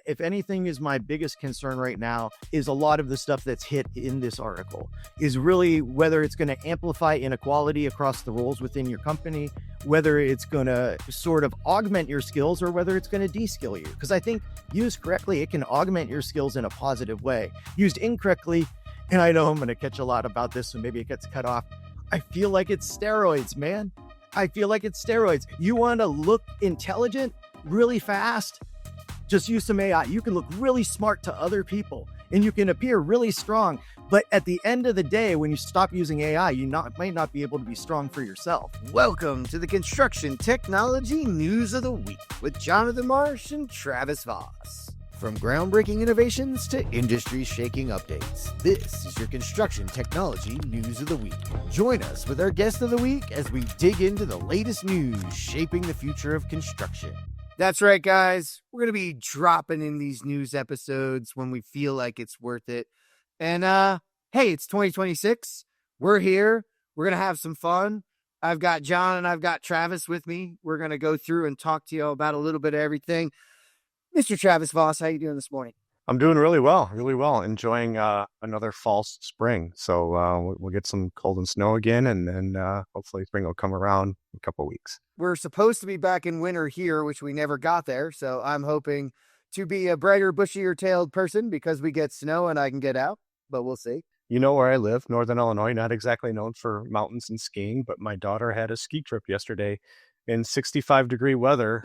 if anything is my biggest concern right now is a lot of the stuff that's hit in this article is really whether it's going to amplify inequality across the roles within your company, whether it's going to sort of augment your skills or whether it's going to de-skill you. Because I think used correctly, it can augment your skills in a positive way. Used incorrectly, and I know I'm going to catch a lot about this, so maybe it gets cut off. I feel like it's steroids, man. I feel like it's steroids. You want to look intelligent really fast? Just use some AI. You can look really smart to other people and you can appear really strong. But at the end of the day, when you stop using AI, you might not be able to be strong for yourself. Welcome to the Construction Technology News of the Week with Jonathan Marsh and Travis Voss. From groundbreaking innovations to industry-shaking updates, this is your Construction Technology News of the Week. Join us with our guest of the week as we dig into the latest news shaping the future of construction. That's right, guys. We're going to be dropping in these news episodes when we feel like it's worth it. And, hey, it's 2026. We're here. We're going to have some fun. I've got John and I've got Travis with me. We're going to go through and talk to you about a little bit of everything. Mr. Travis Voss, how you doing this morning? I'm doing really well. Enjoying another fall spring. So we'll get some cold and snow again, and then hopefully spring will come around in a couple of weeks. We're supposed to be back in winter here, which we never got there. So I'm hoping to be a brighter, bushier-tailed person because we get snow and I can get out, but we'll see. You know where I live, Northern Illinois, not exactly known for mountains and skiing, but my daughter had a ski trip yesterday in 65-degree weather.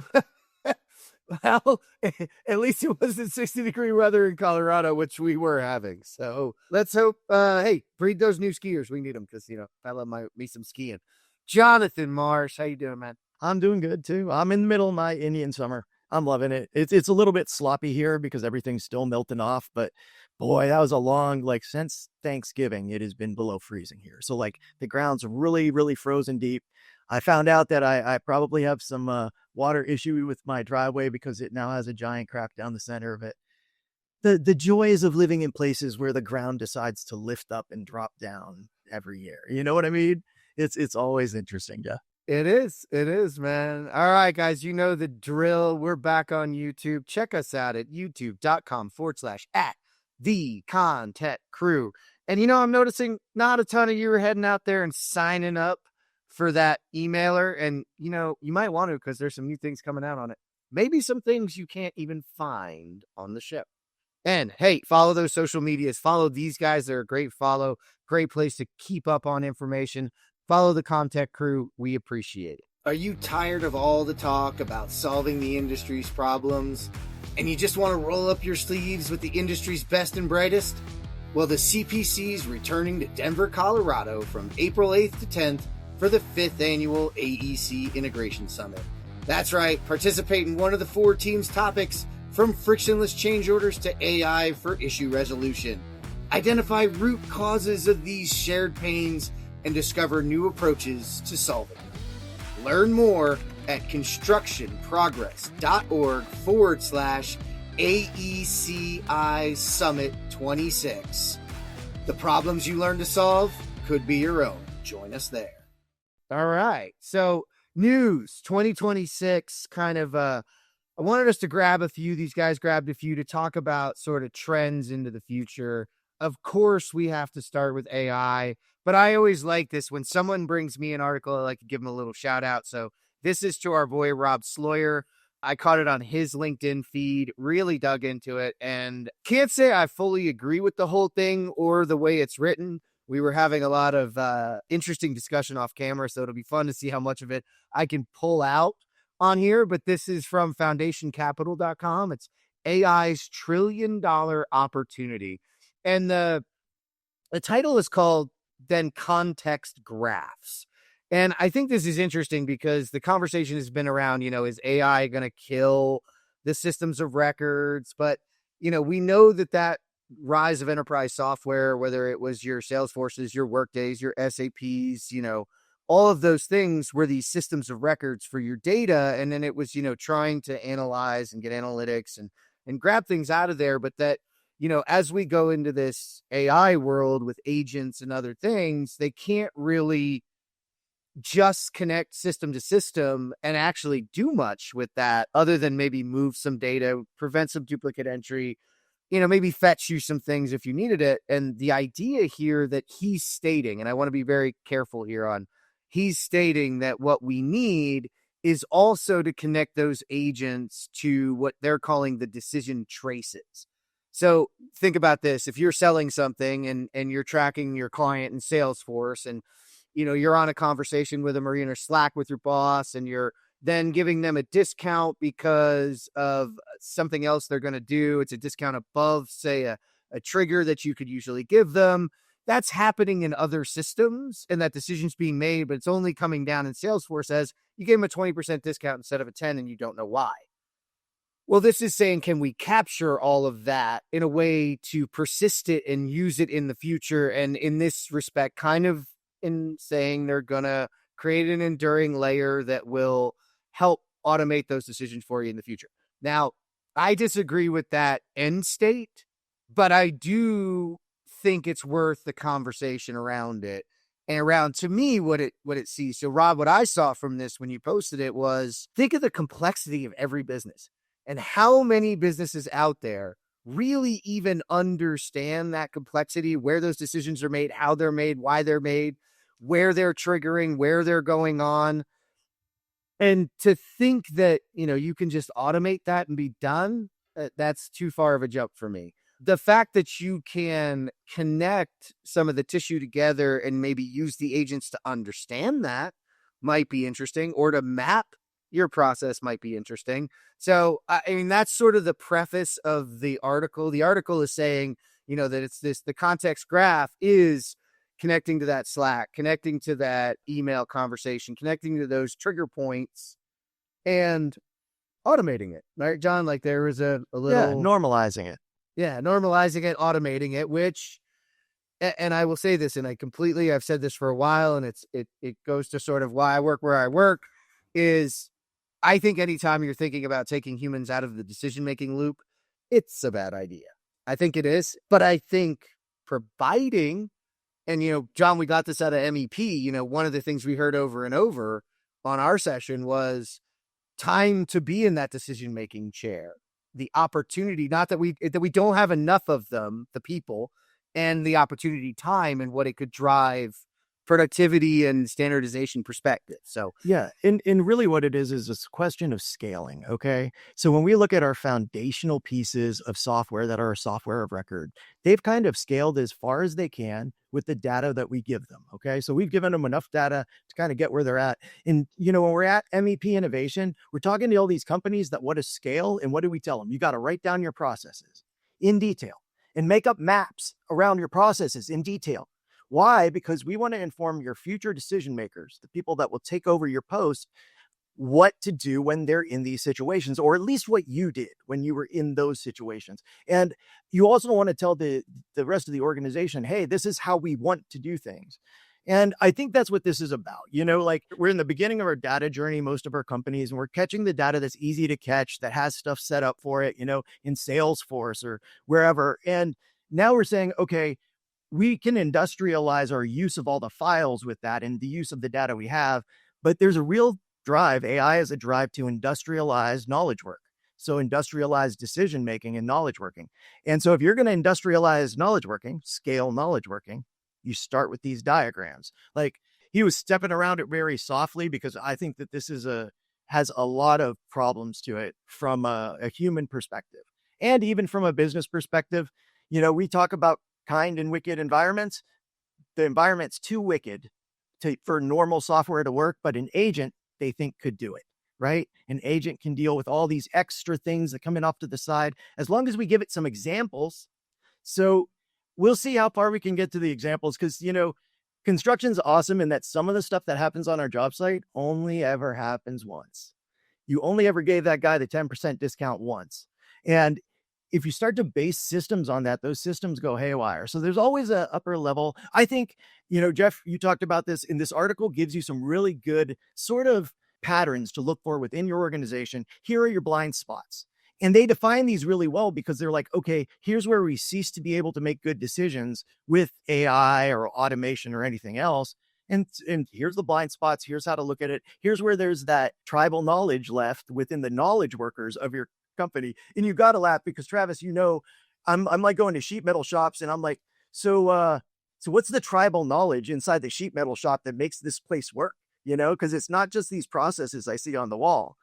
Well, at least it wasn't 60-degree weather in Colorado, which we were having. So let's hope, hey, breed those new skiers. We need them because, I love me some skiing. Jonathan Marsh, how you doing, man? I'm doing good too. I'm in the middle of my Indian summer. I'm loving it. It's a little bit sloppy here because everything's still melting off, but boy, that was a long, since Thanksgiving, it has been below freezing here. So the ground's really, really frozen deep. I found out that I probably have some water issue with my driveway because it now has a giant crack down the center of it. The joys of living in places where the ground decides to lift up and drop down every year. You know what I mean? It's always interesting, yeah. It is, man. All right, guys, you know the drill. We're back on YouTube. Check us out at youtube.com/@the ConTech Crew. And I'm noticing not a ton of you are heading out there and signing up for that emailer. And, you might want to because there's some new things coming out on it. Maybe some things you can't even find on the show. And, hey, follow those social medias. Follow these guys. They're a great follow. Great place to keep up on information. Follow the ConTech Crew. We appreciate it. Are you tired of all the talk about solving the industry's problems and you just want to roll up your sleeves with the industry's best and brightest? Well, the CPC's returning to Denver, Colorado from April 8th to 10th for the 5th annual AEC Integration Summit. That's right, participate in one of the 4 teams' topics from frictionless change orders to AI for issue resolution. Identify root causes of these shared pains and discover new approaches to solving them. Learn more at constructionprogress.org/AECI Summit 26. The problems you learn to solve could be your own. Join us there. All right. So news 2026 kind of, I wanted us to grab a few. These guys grabbed a few to talk about sort of trends into the future. Of course, we have to start with AI, but I always like this. When someone brings me an article, I like to give them a little shout out. So this is to our boy, Rob Sloyer. I caught it on his LinkedIn feed, really dug into it, and can't say I fully agree with the whole thing or the way it's written. We were having a lot of interesting discussion off camera, so it'll be fun to see how much of it I can pull out on here. But this is from foundationcapital.com. It's AI's $1 trillion opportunity. And the title is called Then Context Graphs. And I think this is interesting because the conversation has been around, is AI going to kill the systems of records? But, we know that rise of enterprise software, whether it was your Salesforces, your Workdays, your SAPs, all of those things were these systems of records for your data. And then it was, trying to analyze and get analytics and grab things out of there. But that, as we go into this AI world with agents and other things, they can't really just connect system to system and actually do much with that other than maybe move some data, prevent some duplicate entry, maybe fetch you some things if you needed it. And the idea here that he's stating, and I want to be very careful here on, he's stating that what we need is also to connect those agents to what they're calling the decision traces. So think about this. If you're selling something and you're tracking your client in Salesforce and, you're on a conversation with them or you're in Slack with your boss and you're then giving them a discount because of something else they're going to do. It's a discount above, say, a trigger that you could usually give them. That's happening in other systems and that decision's being made, but it's only coming down in Salesforce as you gave them a 20% discount instead of a 10 and you don't know why. Well, this is saying, can we capture all of that in a way to persist it and use it in the future? And in this respect, kind of in saying they're going to create an enduring layer that will help automate those decisions for you in the future. Now, I disagree with that end state, but I do think it's worth the conversation around it and around, to me, what it sees. So, Rob, what I saw from this when you posted it was, think of the complexity of every business and how many businesses out there really even understand that complexity, where those decisions are made, how they're made, why they're made, where they're triggering, where they're going on. And to think that, you can just automate that and be done, that's too far of a jump for me. The fact that you can connect some of the tissue together and maybe use the agents to understand that might be interesting, or to map your process might be interesting. So, that's sort of the preface of the article. The article is saying, that it's the context graph is connecting to that Slack, connecting to that email conversation, connecting to those trigger points and automating it, right, John? Like there is a little normalizing it. Yeah, normalizing it, automating it, which, and I will say this, and I've said this for a while, and it goes to sort of why I work where I work, is I think anytime you're thinking about taking humans out of the decision-making loop, it's a bad idea. I think it is, but I think providing, and John, we got this out of MEP, one of the things we heard over and over on our session was time to be in that decision-making chair. The opportunity, not that we don't have enough of them, the people, and the opportunity time and what it could drive productivity and standardization perspective. So yeah, and really what it is this question of scaling. Okay, so when we look at our foundational pieces of software that are a software of record, they've kind of scaled as far as they can with the data that we give them. Okay, so we've given them enough data to kind of get where they're at. And when we're at MEP Innovation, we're talking to all these companies that want to scale, and what do we tell them? You got to write down your processes in detail and make up maps around your processes in detail. Why? Because we want to inform your future decision makers, the people that will take over your post, what to do when they're in these situations, or at least what you did when you were in those situations. And you also want to tell the rest of the organization, hey, this is how we want to do things. And I think that's what this is about. Like we're in the beginning of our data journey, most of our companies, and we're catching the data that's easy to catch, that has stuff set up for it, in Salesforce or wherever. And now we're saying, okay, we can industrialize our use of all the files with that and the use of the data we have, but there's a real drive. AI is a drive to industrialize knowledge work. So industrialize decision-making and knowledge working. And so if you're going to industrialize knowledge working, scale knowledge working, you start with these diagrams. Like he was stepping around it very softly because I think that this has a lot of problems to it from a human perspective. And even from a business perspective, we talk about kind and wicked environments. The environment's too wicked for normal software to work, but an agent they think could do it, right? An agent can deal with all these extra things that come in off to the side, as long as we give it some examples. So we'll see how far we can get to the examples, because, construction's awesome in that some of the stuff that happens on our job site only ever happens once. You only ever gave that guy the 10% discount once. And if you start to base systems on that, those systems go haywire. So there's always an upper level. I think, Jeff, you talked about this in this article, gives you some really good sort of patterns to look for within your organization. Here are your blind spots. And they define these really well because they're like, okay, here's where we cease to be able to make good decisions with AI or automation or anything else. And here's the blind spots. Here's how to look at it. Here's where there's that tribal knowledge left within the knowledge workers of your company. And you got to laugh because Travis, I'm like going to sheet metal shops and I'm like, so what's the tribal knowledge inside the sheet metal shop that makes this place work? Because it's not just these processes I see on the wall.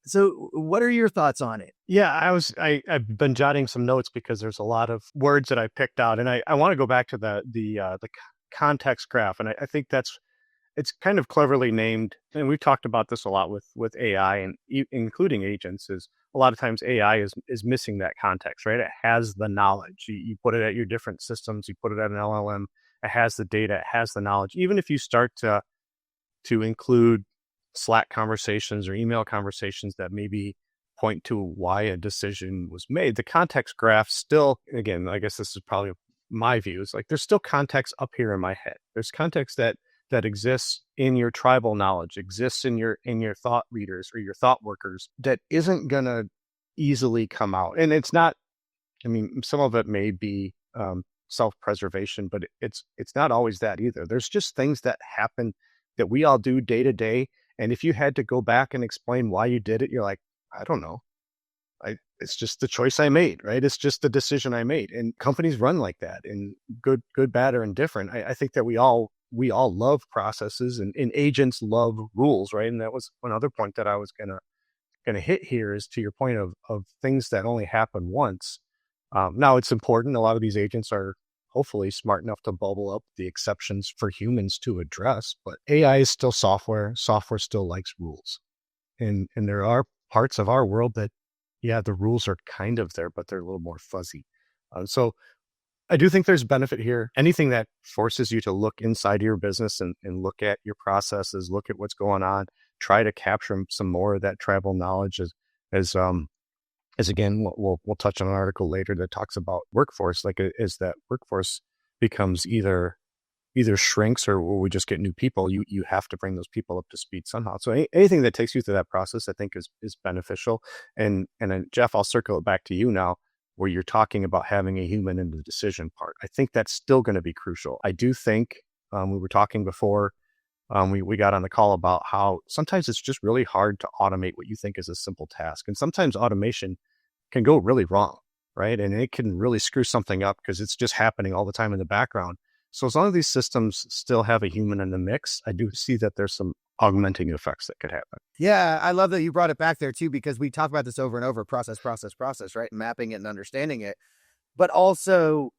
So what are your thoughts on it? Yeah, I've been jotting some notes because there's a lot of words that I picked out, and I want to go back to the context graph, and I think it's kind of cleverly named, and we've talked about this a lot with AI and including agents. Is a lot of times AI is missing that context, right? It has the knowledge. You put it at your different systems, you put it at an LLM, it has the data, it has the knowledge. Even if you start to include Slack conversations or email conversations that maybe point to why a decision was made, the context graph still, again, I guess this is probably my view, is like there's still context up here in my head. There's context that exists in your tribal knowledge, exists in your thought leaders or your thought workers that isn't gonna easily come out. And it's not, I mean, some of it may be self-preservation, but it's not always that either. There's just things that happen that we all do day to day. And if you had to go back and explain why you did it, you're like, I don't know. It's just the choice I made, right? It's just the decision I made. And companies run like that, in good, bad, or indifferent. I think that we all love processes, and agents love rules, right? And that was one other point that I was gonna hit here, is to your point of things that only happen once. Now it's important. A lot of these agents are hopefully smart enough to bubble up the exceptions for humans to address, but AI is still software. Software still likes rules. And there are parts of our world that, yeah, the rules are kind of there, but they're a little more fuzzy. So I do think there's benefit here. Anything that forces you to look inside your business and look at your processes, look at what's going on, try to capture some more of that tribal knowledge as again, we'll touch on an article later that talks about workforce, like is that workforce becomes either shrinks or we just get new people. You have to bring those people up to speed somehow. So anything that takes you through that process, I think is beneficial. And Jeff, I'll circle it back to you now, where you're talking about having a human in the decision part. I think that's still going to be crucial. I do think we were talking before we got on the call about how sometimes it's just really hard to automate what you think is a simple task. And sometimes automation can go really wrong, right? And it can really screw something up because it's just happening all the time in the background. So as long as these systems still have a human in the mix, I do see that there's some augmenting effects that could happen. Yeah, I love that you brought it back there too, because we talk about this over and over, process, right? Mapping it and understanding it. But also,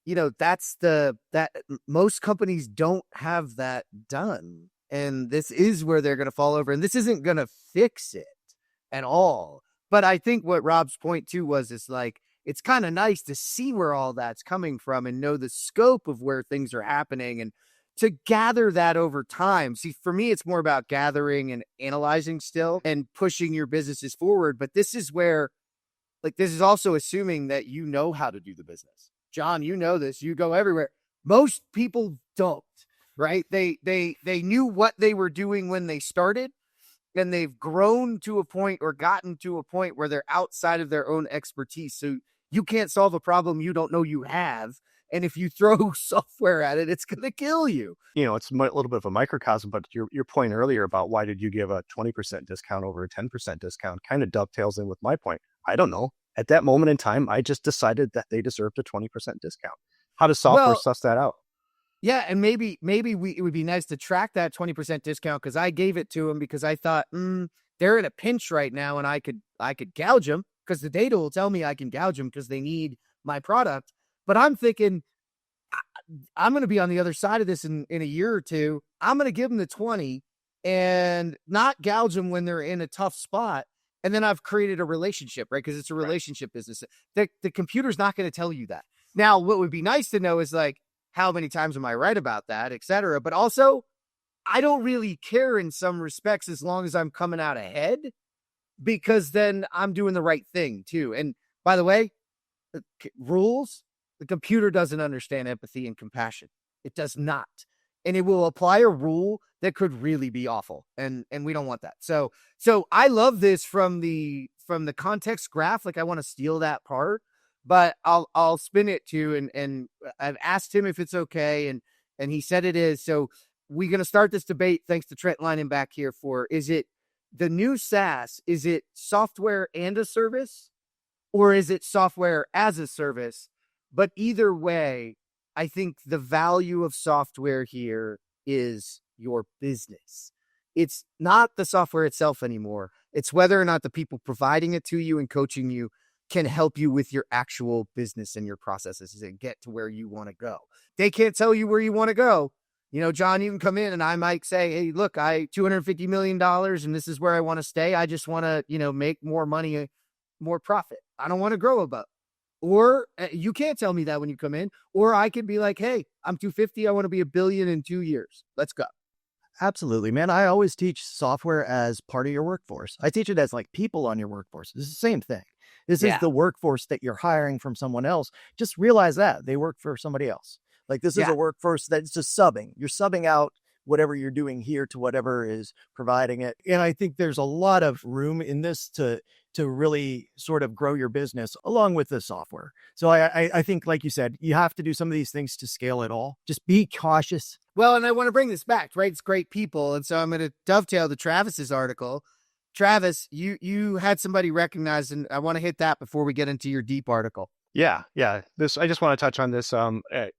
that most companies don't have that done. And this is where they're going to fall over. And this isn't going to fix it at all. But I think what Rob's point too was, it's like, it's kind of nice to see where all that's coming from and know the scope of where things are happening and to gather that over time. See, for me, it's more about gathering and analyzing still and pushing your businesses forward. But this is where, like, this is also assuming that you know how to do the business. John, you know this, you go everywhere. Most people don't, right? They knew what they were doing when they started, and they've grown to a point or gotten to a point where they're outside of their own expertise. So you can't solve a problem you don't know you have. And if you throw software at it, it's going to kill you. It's a little bit of a microcosm, but your point earlier about why did you give a 20% discount over a 10% discount kind of dovetails in with my point. I don't know. At that moment in time, I just decided that they deserved a 20% discount. How does software suss that out? Yeah, and maybe it would be nice to track that 20% discount, because I gave it to them because I thought they're in a pinch right now, and I could gouge them because the data will tell me I can gouge them because they need my product. But I'm thinking I'm going to be on the other side of this in a year or two. I'm going to give them the 20 and not gouge them when they're in a tough spot. And then I've created a relationship, right? Because it's a relationship business. The computer's not going to tell you that. Now, what would be nice to know is, like, how many times am I right about that, et cetera. But also, I don't really care in some respects as long as I'm coming out ahead, because then I'm doing the right thing too. And by the way, rules, the computer doesn't understand empathy and compassion. It does not. And it will apply a rule that could really be awful. And we don't want that. So I love this from the context graph. Like, I want to steal that part. But I'll spin it too, and I've asked him if it's okay, and he said it is. So we're going to start this debate thanks to Trent lining back here for, is it the new SaaS? Is it software and a service, or is it software as a service? But either way, I think the value of software here is your business. It's not the software itself anymore. It's whether or not the people providing it to you and coaching you can help you with your actual business and your processes and get to where you want to go. They can't tell you where you want to go. John, you can come in and I might say, hey, look, I $250 million and this is where I want to stay. I just want to, make more money, more profit. I don't want to grow above. Or you can't tell me that when you come in. Or I could be like, hey, I'm 250. I want to be $1 billion in 2 years. Let's go. Absolutely, man. I always teach software as part of your workforce. I teach it as like people on your workforce. It's the same thing. This is the workforce that you're hiring from someone else. Just realize that they work for somebody else. Like this is a workforce that's just subbing. You're subbing out whatever you're doing here to whatever is providing it. And I think there's a lot of room in this to really sort of grow your business along with the software. So I think, like you said, you have to do some of these things to scale it all. Just be cautious. Well, and I want to bring this back, right? It's great people. And so I'm going to dovetail to Travis's article. Travis, you had somebody recognized, and I want to hit that before we get into your deep article. Yeah. This, I just want to touch on this.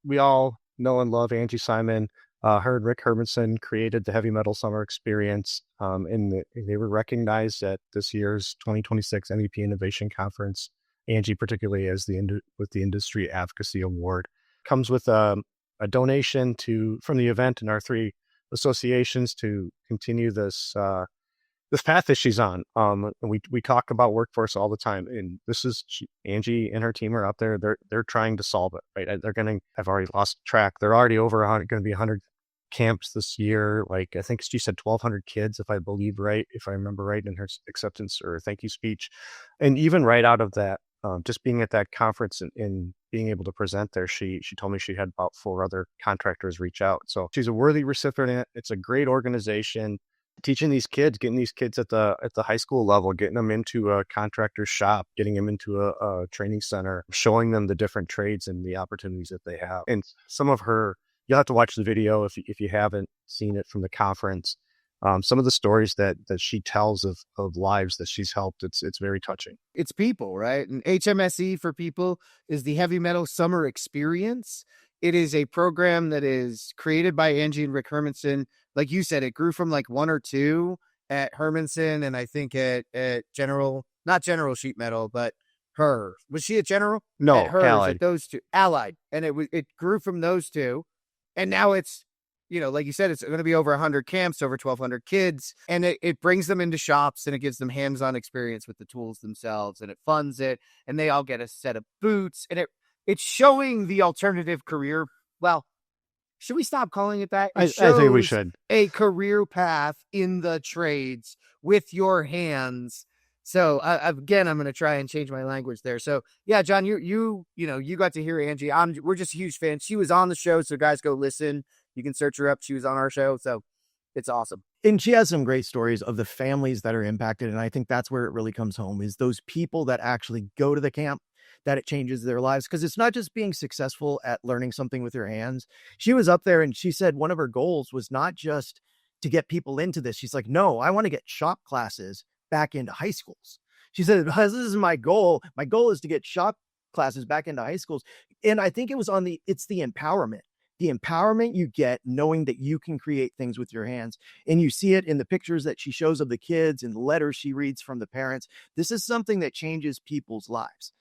We all know and love Angie Simon. Her and Rick Hermanson created the Heavy Metal Summer Experience, and they were recognized at this year's 2026 MEP Innovation Conference. Angie, particularly, as with the Industry Advocacy Award, comes with a donation from the event and our 3 associations to continue this path that she's on. We talk about workforce all the time, and Angie and her team are out there. They're trying to solve it, right? I've already lost track. They're already over going to be 100 camps this year. Like, I think she said 1,200 kids, if I remember right in her acceptance or thank you speech. And even right out of that, just being at that conference and being able to present there, she told me she had about 4 other contractors reach out. So she's a worthy recipient. It's a great organization. Teaching these kids, getting these kids at the high school level, getting them into a contractor's shop, getting them into a training center, showing them the different trades and the opportunities that they have. And some of her, you'll have to watch the video if you haven't seen it from the conference. Some of the stories that she tells of lives that she's helped, it's very touching. It's people, right? And HMSE for people is the Heavy Metal Summer Experience. It is a program that is created by Angie and Rick Hermanson. Like you said, it grew from like 1 or 2 at Hermanson, and I think at General, not General Sheet Metal, but her. Was she at General? No, at hers, Allied. at those 2. Allied. And it grew from those 2. And now it's, like you said, it's going to be over 100 camps, over 1,200 kids. And it brings them into shops, and it gives them hands-on experience with the tools themselves, and it funds it. And they all get a set of boots, and it's showing the alternative career. Well, should we stop calling it that? I think we should. A career path in the trades with your hands. So again, I'm going to try and change my language there. So yeah, John, you got to hear Angie. We're just huge fans. She was on the show, so guys, go listen. You can search her up. She was on our show, so it's awesome. And she has some great stories of the families that are impacted. And I think that's where it really comes home, is those people that actually go to the camp, that it changes their lives. Because it's not just being successful at learning something with your hands. She was up there and she said one of her goals was not just to get people into this. She's like, no, I want to get shop classes back into high schools. She said, this is my goal. My goal is to get shop classes back into high schools. And I think it was it's the empowerment. The empowerment you get knowing that you can create things with your hands. And you see it in the pictures that she shows of the kids and the letters she reads from the parents. This is something that changes people's lives.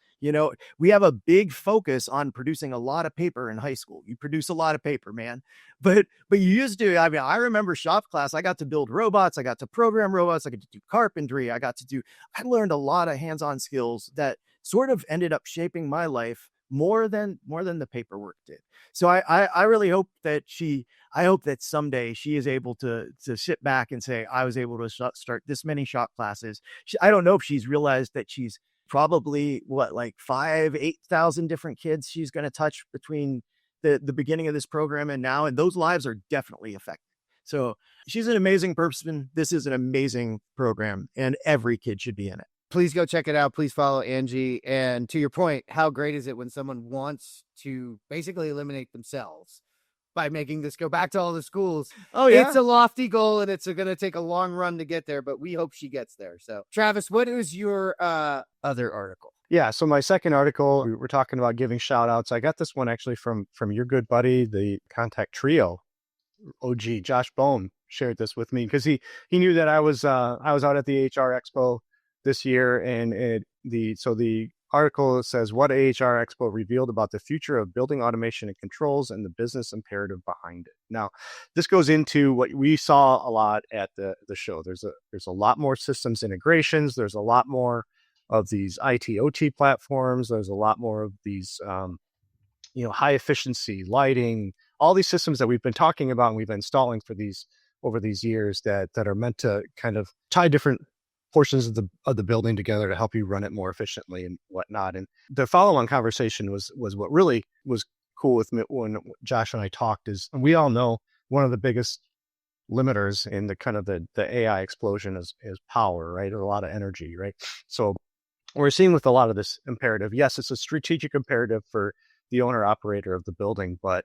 We have a big focus on producing a lot of paper in high school. You produce a lot of paper, man. But you used to, I remember shop class. I got to build robots. I got to program robots. I got to do carpentry. I learned a lot of hands-on skills that sort of ended up shaping my life more than the paperwork did. So I really hope that someday she is able to sit back and say, I was able to start this many shop classes. I don't know if she's realized that she's probably 8,000 different kids she's going to touch between the beginning of this program and now. And those lives are definitely affected. So she's an amazing person. This is an amazing program and every kid should be in it. Please go check it out. Please follow Angie. And to your point, how great is it when someone wants to basically eliminate themselves by making this go back to all the schools. Oh, yeah. It's a lofty goal, and it's going to take a long run to get there, but we hope she gets there. So, Travis, what is your other article? Yeah, so my second article, we were talking about giving shout outs. I got this one actually from your good buddy, the ConTech Trio, OG Josh Bohm shared this with me because he knew that I was out at the HR Expo this year, and the article says what AHR Expo revealed about the future of building automation and controls and the business imperative behind it. Now, this goes into what we saw a lot at the show. There's a lot more systems integrations. There's a lot more of these IT OT platforms. There's a lot more of these high efficiency lighting, all these systems that we've been talking about and we've been installing over these years that are meant to kind of tie different portions of the building together to help you run it more efficiently and whatnot. And the follow-on conversation was what really was cool with me when Josh and I talked is, and we all know one of the biggest limiters in the kind of the AI explosion is power, right? Or a lot of energy, right? So we're seeing with a lot of this imperative, yes, it's a strategic imperative for the owner operator of the building, but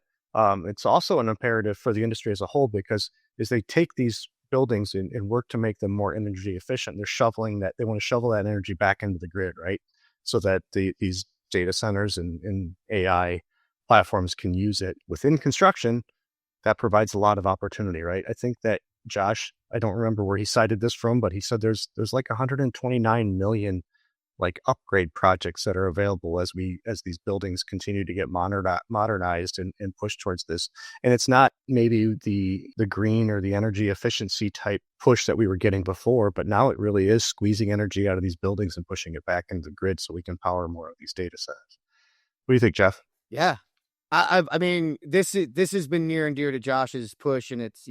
it's also an imperative for the industry as a whole, because as they take these buildings and work to make them more energy efficient, they want to shovel that energy back into the grid, right? So that these data centers and AI platforms can use it within construction. That provides a lot of opportunity, right? I think that Josh, I don't remember where he cited this from, but he said there's like 129 million like upgrade projects that are available as these buildings continue to get modernized and pushed towards this. And it's not maybe the green or the energy efficiency type push that we were getting before, but now it really is squeezing energy out of these buildings and pushing it back into the grid so we can power more of these data centers. What do you think, Jeff? Yeah. I mean, this has been near and dear to Josh's push, and it's,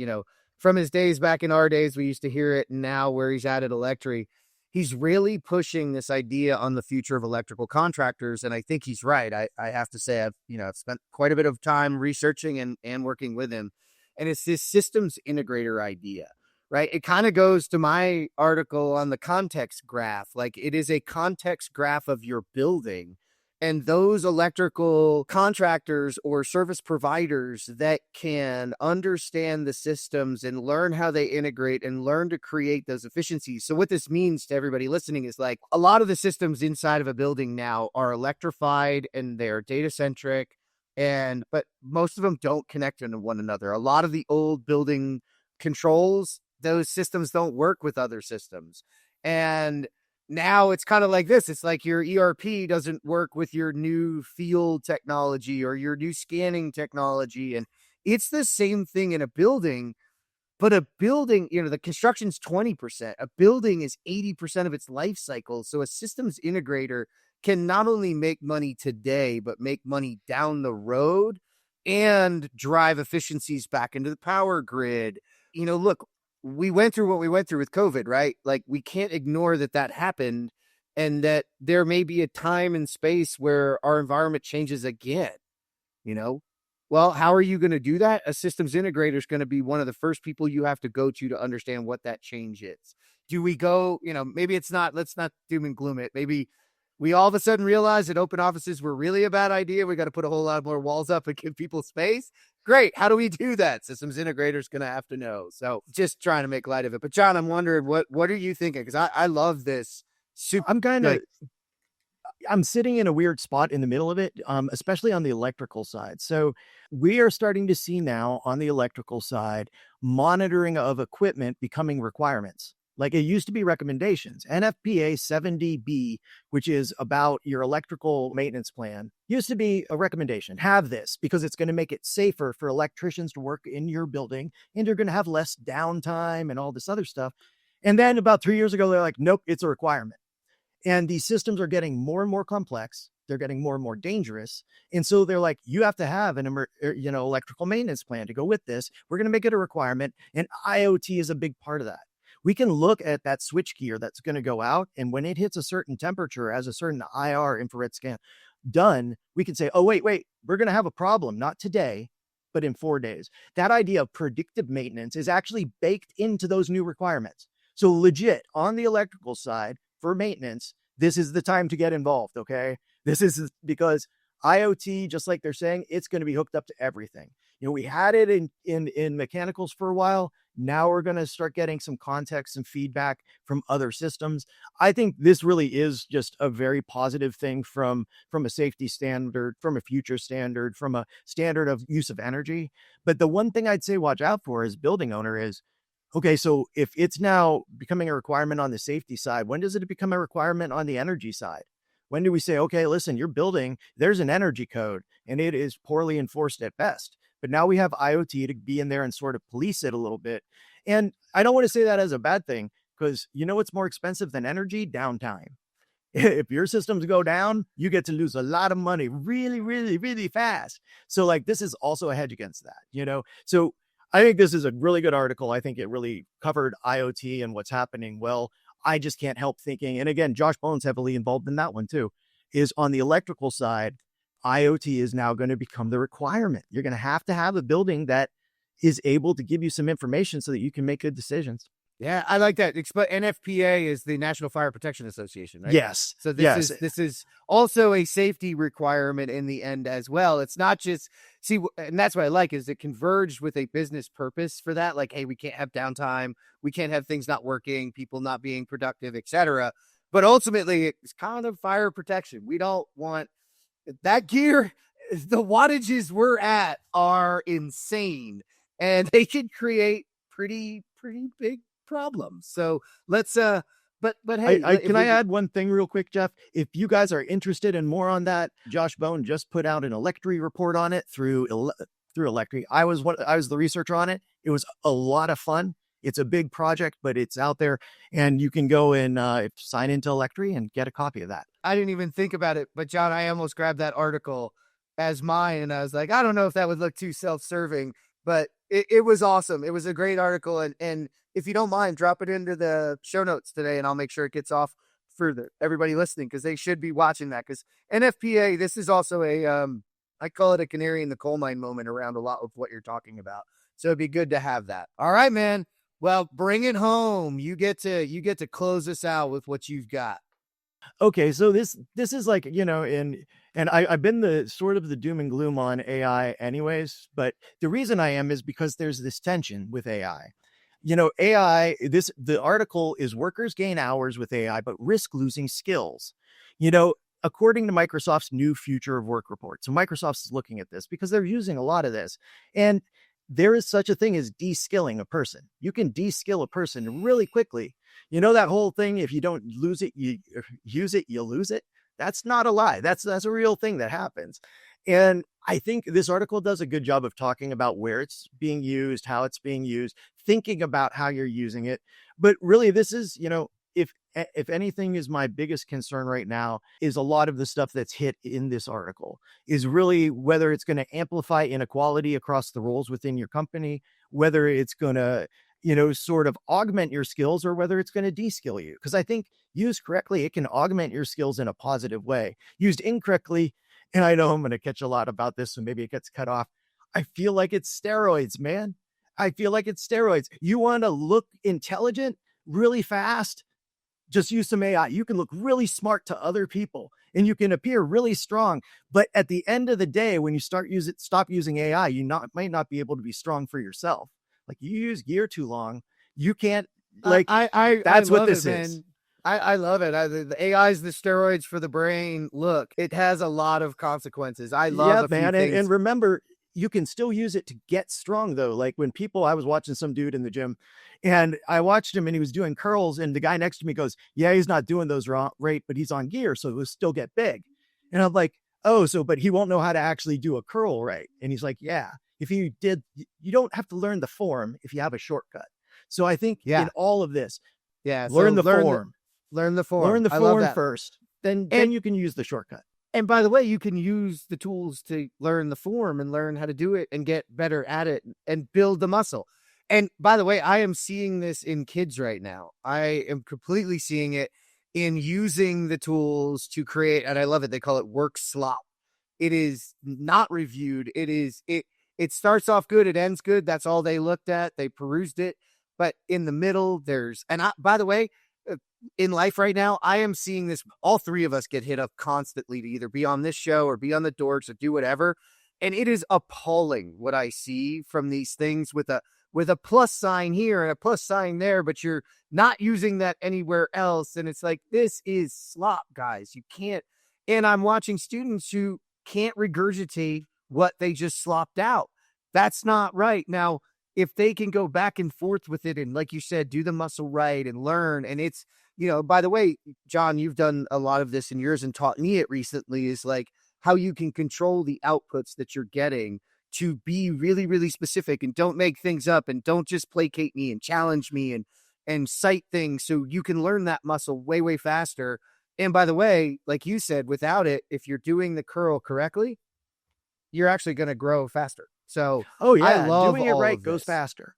from his days back in our days, we used to hear it, and now where he's at Electri, he's really pushing this idea on the future of electrical contractors. And I think he's right. I have to say, I've spent quite a bit of time researching and working with him. And it's this systems integrator idea, right? It kind of goes to my article on the context graph. Like, it is a context graph of your building. And those electrical contractors or service providers that can understand the systems and learn how they integrate and learn to create those efficiencies. So what this means to everybody listening is, like, a lot of the systems inside of a building now are electrified and they're data centric, but most of them don't connect into one another. A lot of the old building controls, those systems don't work with other systems. And now it's kind of like this. It's like your ERP doesn't work with your new field technology or your new scanning technology. And it's the same thing in a building, but a building, the construction's 20%. A building is 80% of its life cycle. So a systems integrator can not only make money today, but make money down the road and drive efficiencies back into the power grid. Look, we went through what we went through with COVID, right? Like, we can't ignore that happened, and that there may be a time and space where our environment changes again, Well, how are you going to do that? A systems integrator is going to be one of the first people you have to go to understand what that change is. Do we go, maybe it's not, let's not doom and gloom it. Maybe we all of a sudden realize that open offices were really a bad idea. We got to put a whole lot more walls up and give people space. Great. How do we do that? Systems integrators going to have to know. So just trying to make light of it. But John, I'm wondering, what are you thinking? Because I love this. I'm sitting in a weird spot in the middle of it, especially on the electrical side. So we are starting to see now on the electrical side, monitoring of equipment becoming requirements. Like, it used to be recommendations. NFPA 70B, which is about your electrical maintenance plan, used to be a recommendation. Have this because it's going to make it safer for electricians to work in your building, and you're going to have less downtime and all this other stuff. And then about 3 years ago, they're like, nope, it's a requirement. And these systems are getting more and more complex. They're getting more and more dangerous. And so they're like, you have to have an electrical maintenance plan to go with this. We're going to make it a requirement. And IoT is a big part of that. We can look at that switch gear that's going to go out, and when it hits a certain temperature, as a certain IR infrared scan done, we can say, oh, wait, we're going to have a problem, not today, but in 4 days. That idea of predictive maintenance is actually baked into those new requirements. So legit, on the electrical side for maintenance, this is the time to get involved, okay? This is because IoT, just like they're saying, it's going to be hooked up to everything. We had it in mechanicals for a while. Now we're going to start getting some context and feedback from other systems. I think this really is just a very positive thing from a safety standard, from a future standard, from a standard of use of energy. But the one thing I'd say watch out for as building owner is, okay, so if it's now becoming a requirement on the safety side, when does it become a requirement on the energy side? When do we say, okay, listen, you're building, there's an energy code and it is poorly enforced at best. But now we have IoT to be in there and sort of police it a little bit. And I don't want to say that as a bad thing, because what's more expensive than energy? Downtime. If your systems go down, you get to lose a lot of money really, really, really fast. So like this is also a hedge against that, So I think this is a really good article. I think it really covered IoT and what's happening. Well, I just can't help thinking, and again, Josh Bone's heavily involved in that one too, is on the electrical side, IoT is now going to become the requirement. You're going to have a building that is able to give you some information so that you can make good decisions. Yeah, I like that. NFPA is the National Fire Protection Association, right? Yes. So this is also a safety requirement in the end as well. It's not just and that's what I like is it converged with a business purpose for that. Like, hey, we can't have downtime, we can't have things not working, people not being productive, etc. But ultimately, it's kind of fire protection. We don't want that gear. The wattages we're at are insane, and they could create pretty big problems. So let's but hey, can I add one thing real quick, Jeff? If you guys are interested in more on that, Josh Bone just put out an Electri report on it through Electri. I was the researcher on it. It was a lot of fun. It's a big project, but it's out there, and you can go and sign into Electri and get a copy of that. I didn't even think about it, but John, I almost grabbed that article as mine, and I was like, I don't know if that would look too self-serving, but it was awesome. It was a great article, and if you don't mind, drop it into the show notes today, and I'll make sure it gets off for everybody listening, because they should be watching that. Because NFPA, this is also I call it a canary in the coal mine moment around a lot of what you're talking about. So it'd be good to have that. All right, man. Well, bring it home. You get to close us out with what you've got. Okay, so this is like, and I've been the sort of the doom and gloom on AI anyways, but the reason I am is because there's this tension with AI. AI, the article is workers gain hours with AI, but risk losing skills. According to Microsoft's new future of work report. So Microsoft is looking at this because they're using a lot of this. And there is such a thing as de-skilling a person. You can de-skill a person really quickly. That whole thing, if you don't lose it, you use it, you lose it. That's not a lie. That's a real thing that happens. And I think this article does a good job of talking about where it's being used, how it's being used, thinking about how you're using it. But really, this is, if anything is my biggest concern right now is a lot of the stuff that's hit in this article is really whether it's going to amplify inequality across the roles within your company, whether it's going to, sort of augment your skills, or whether it's going to de-skill you. Because I think used correctly, it can augment your skills in a positive way. Used incorrectly, and I know I'm going to catch a lot about this, so maybe it gets cut off. I feel like it's steroids, man. I feel like it's steroids. You want to look intelligent really fast? Just use some AI. You can look really smart to other people and you can appear really strong. But at the end of the day, when you stop using AI, might not be able to be strong for yourself. Like you use gear too long. You can't that's what this is. I love it. The AI is the steroids for the brain. Look, it has a lot of consequences. I love man. And remember, you can still use it to get strong though. Like when I was watching some dude in the gym and I watched him and he was doing curls and the guy next to me goes, yeah, he's not doing those right, but he's on gear. So it will still get big. And I'm like, oh, but he won't know how to actually do a curl right. And he's like, yeah, if you don't have to learn the form if you have a shortcut. So I think in all of this, learn the form. Learn the form. Learn the form first. Then you can use the shortcut. And by the way, you can use the tools to learn the form and learn how to do it and get better at it and build the muscle. And by the way, I am seeing this in kids right now. I am completely seeing it in using the tools to create, and I love it. They call it work slop. It is not reviewed. It starts off good. It ends good. That's all they looked at. They perused it. But in the middle, by the way, in life right now, I am seeing this. All three of us get hit up constantly to either be on this show or be on the dorks or do whatever. And it is appalling what I see from these things with a plus sign here and a plus sign there, but you're not using that anywhere else. And it's like, this is slop, guys. You can't. And I'm watching students who can't regurgitate what they just slopped out. That's not right. Now, if they can go back and forth with it and, like you said, do the muscle right and learn, and it's, by the way, John, you've done a lot of this in yours and taught me it recently, is like how you can control the outputs that you're getting to be really, really specific and don't make things up and don't just placate me and challenge me and cite things so you can learn that muscle way, way faster. And by the way, like you said, without it, if you're doing the curl correctly, you're actually going to grow faster. So I love doing it all right of goes this. faster.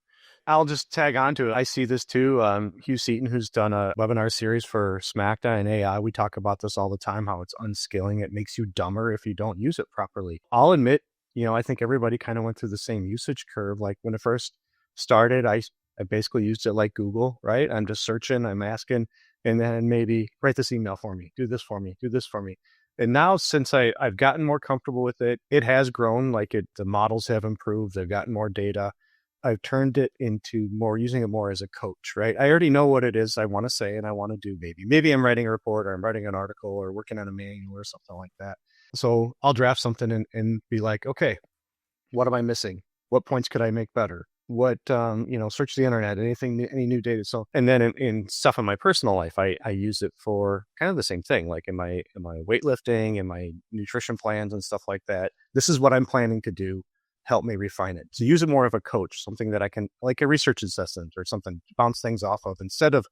I'll just tag on to it. I see this too. Hugh Seaton, who's done a webinar series for SmackDown and AI. We talk about this all the time, how it's unskilling. It makes you dumber if you don't use it properly. I'll admit, I think everybody kind of went through the same usage curve. Like when it first started, I basically used it like Google, right? I'm just searching, I'm asking, and then maybe write this email for me, do this for me, do this for me. And now since I've gotten more comfortable with it, it has grown. The models have improved. They've gotten more data. I've turned it into using it more as a coach, right? I already know what it is I want to say and I want to do. Maybe I'm writing a report or I'm writing an article or working on a manual or something like that. So I'll draft something and be like, okay, what am I missing? What points could I make better? What, search the internet, any new data. So, and then in stuff in my personal life, I use it for kind of the same thing, like in my weightlifting and my nutrition plans and stuff like that. This is what I'm planning to do. Help me refine it. So use it more of a coach, something that I can, like a research assistant or something, bounce things off of instead of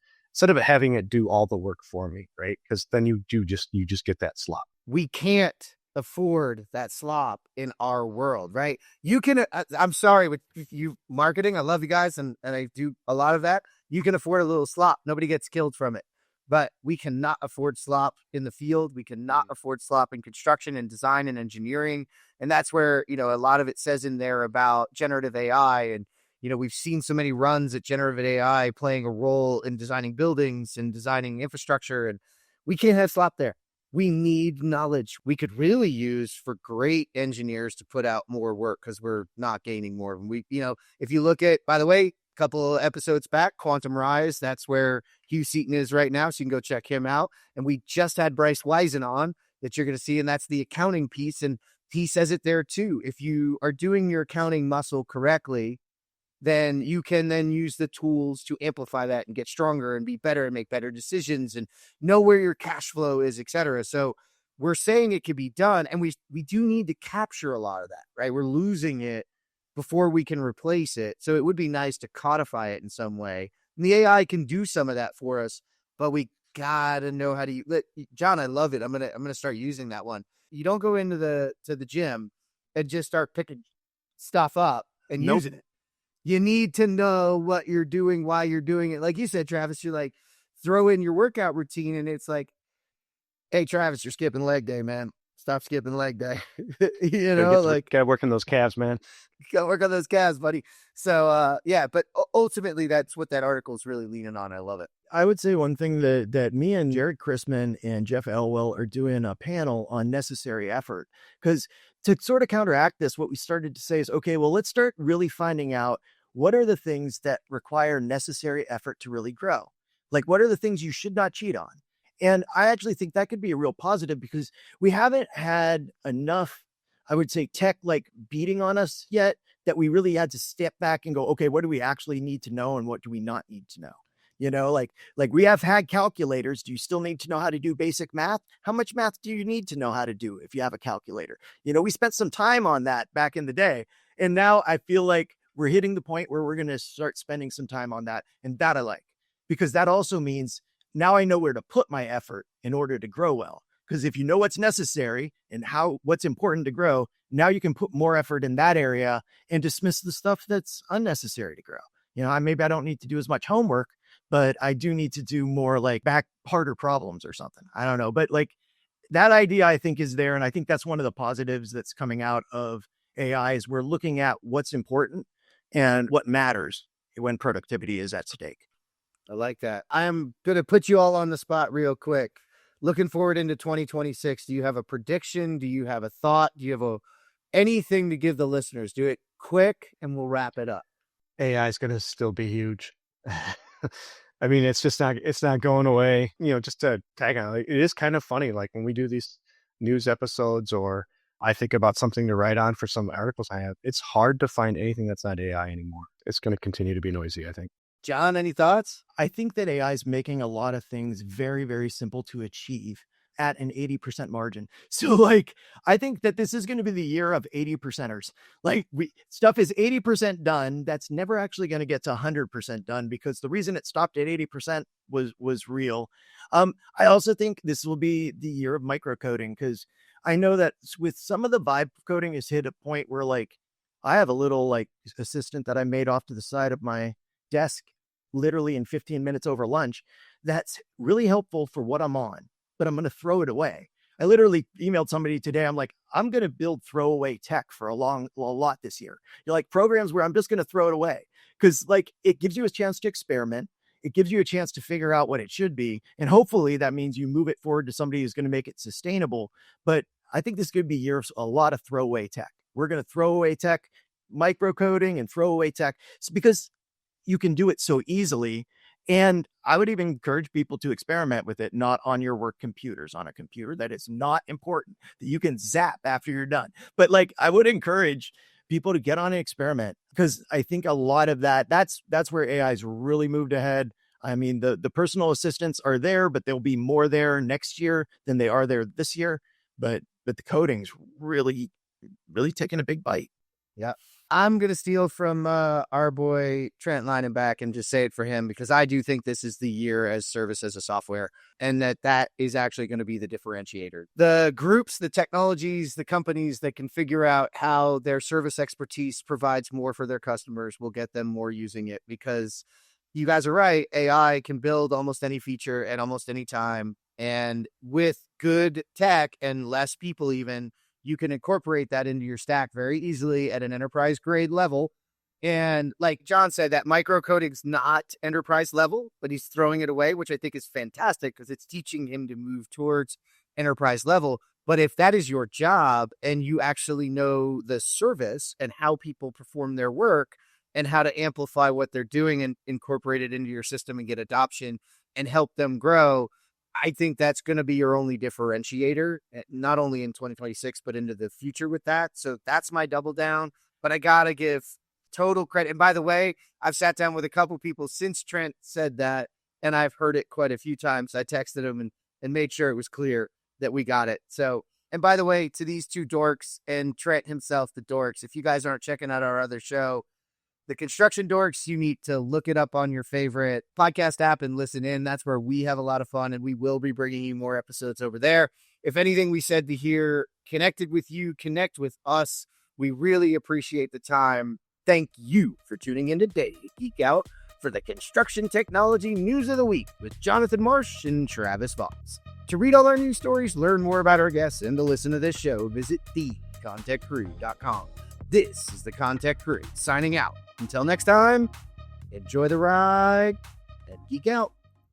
having it do all the work for me, right? Because then you just get that slop. We can't afford that slop in our world, right? You can, I'm sorry, with you marketing, I love you guys and I do a lot of that. You can afford a little slop. Nobody gets killed from it. But we cannot afford slop in the field. We cannot afford slop in construction and design and engineering. And that's where, a lot of it says in there about generative AI. And, we've seen so many runs at generative AI playing a role in designing buildings and designing infrastructure. And we can't have slop there. We need knowledge we could really use for great engineers to put out more work because we're not gaining more. We, if you look at, by the way, couple of episodes back, Quantum Rise, that's where Hugh Seaton is right now, so you can go check him out. And we just had Bryce Wisen on that you're going to see, and that's the accounting piece. And he says it there too. If you are doing your accounting muscle correctly, then you can then use the tools to amplify that and get stronger and be better and make better decisions and know where your cash flow is, etc. So we're saying it can be done, and we do need to capture a lot of that, right? We're losing it before we can replace it. So it would be nice to codify it in some way. And the AI can do some of that for us, but we gotta know how to John, I love it. I'm gonna start using that one. You don't go into the gym and just start picking stuff up and using it. You need to know what you're doing, why you're doing it. Like you said, Travis, you're like, throw in your workout routine and it's like, hey, Travis, you're skipping leg day, man. Stop skipping leg day. Gotta work on those calves, man. Gotta work on those calves, buddy. So but ultimately that's what that article is really leaning on. I love it. I would say one thing that me and Jared Chrisman and Jeff Elwell are doing a panel on necessary effort, because to sort of counteract this, what we started to say is, okay, well, let's start really finding out what are the things that require necessary effort to really grow. Like, what are the things you should not cheat on? And I actually think that could be a real positive because we haven't had enough, I would say, tech like beating on us yet that we really had to step back and go, okay, what do we actually need to know and what do we not need to know? Like we have had calculators. Do you still need to know how to do basic math? How much math do you need to know how to do if you have a calculator? We spent some time on that back in the day. And now I feel like we're hitting the point where we're going to start spending some time on that. And that I like, because that also means now I know where to put my effort in order to grow well. Because if you know what's necessary and what's important to grow, now you can put more effort in that area and dismiss the stuff that's unnecessary to grow. Maybe I don't need to do as much homework, but I do need to do more like harder problems or something. I don't know. But like that idea, I think, is there. And I think that's one of the positives that's coming out of AI is we're looking at what's important and what matters when productivity is at stake. I like that. I'm going to put you all on the spot real quick. Looking forward into 2026, do you have a prediction? Do you have a thought? Do you have anything to give the listeners? Do it quick and we'll wrap it up. AI is going to still be huge. I mean, it's not going away. Just to tag on, it is kind of funny. Like when we do these news episodes, or I think about something to write on for some articles I have, it's hard to find anything that's not AI anymore. It's going to continue to be noisy, I think. John, any thoughts? I think that AI is making a lot of things very, very simple to achieve at an 80% margin. So I think that this is going to be the year of 80%ers. Stuff is 80% done. That's never actually going to get to 100% done, because the reason it stopped at 80% was real. I also think this will be the year of microcoding, because I know that with some of the vibe coding has hit a point where I have a little assistant that I made off to the side of my desk literally in 15 minutes over lunch that's really helpful for what I'm on, but I'm going to throw it away. I literally emailed somebody today. I'm like, I'm going to build throwaway tech for a lot this year. Programs where I'm just going to throw it away, because it gives you a chance to experiment. It gives you a chance to figure out what it should be. And hopefully that means you move it forward to somebody who's going to make it sustainable. But I think this could be a year of a lot of throwaway tech. We're going to throw away tech, microcoding and throwaway tech, because you can do it so easily. And I would even encourage people to experiment with it, not on your work computers, on a computer that is not important, that you can zap after you're done. But I would encourage people to get on and experiment, because I think a lot of that's where AI's really moved ahead. I mean, the personal assistants are there, but there'll be more there next year than they are there this year. But the coding's really, really taking a big bite. Yeah. I'm going to steal from our boy Trent Linenback and just say it for him, because I do think this is the year as service as a software, and that is actually going to be the differentiator. The groups, the technologies, the companies that can figure out how their service expertise provides more for their customers will get them more using it, because you guys are right. AI can build almost any feature at almost any time. And with good tech and less people even, you can incorporate that into your stack very easily at an enterprise grade level. And like John said, that microcoding's not enterprise level, but he's throwing it away, which I think is fantastic, because it's teaching him to move towards enterprise level. But if that is your job and you actually know the service and how people perform their work and how to amplify what they're doing and incorporate it into your system and get adoption and help them grow, I think that's going to be your only differentiator, not only in 2026, but into the future with that. So that's my double down. But I got to give total credit. And by the way, I've sat down with a couple people since Trent said that, and I've heard it quite a few times. I texted him and made sure it was clear that we got it. So, and by the way, to these two dorks and Trent himself, the dorks, if you guys aren't checking out our other show, The Construction Dorks, you need to look it up on your favorite podcast app and listen in. That's where we have a lot of fun, and we will be bringing you more episodes over there. If anything we said to here connected with you, connect with us. We really appreciate the time. Thank you for tuning in today to Geek Out for the Construction Technology News of the Week with Jonathan Marsh and Travis Voss. To read all our news stories, learn more about our guests, and to listen to this show, visit thecontechcrew.com. This is the ConTech Crew signing out. Until next time, enjoy the ride and geek out.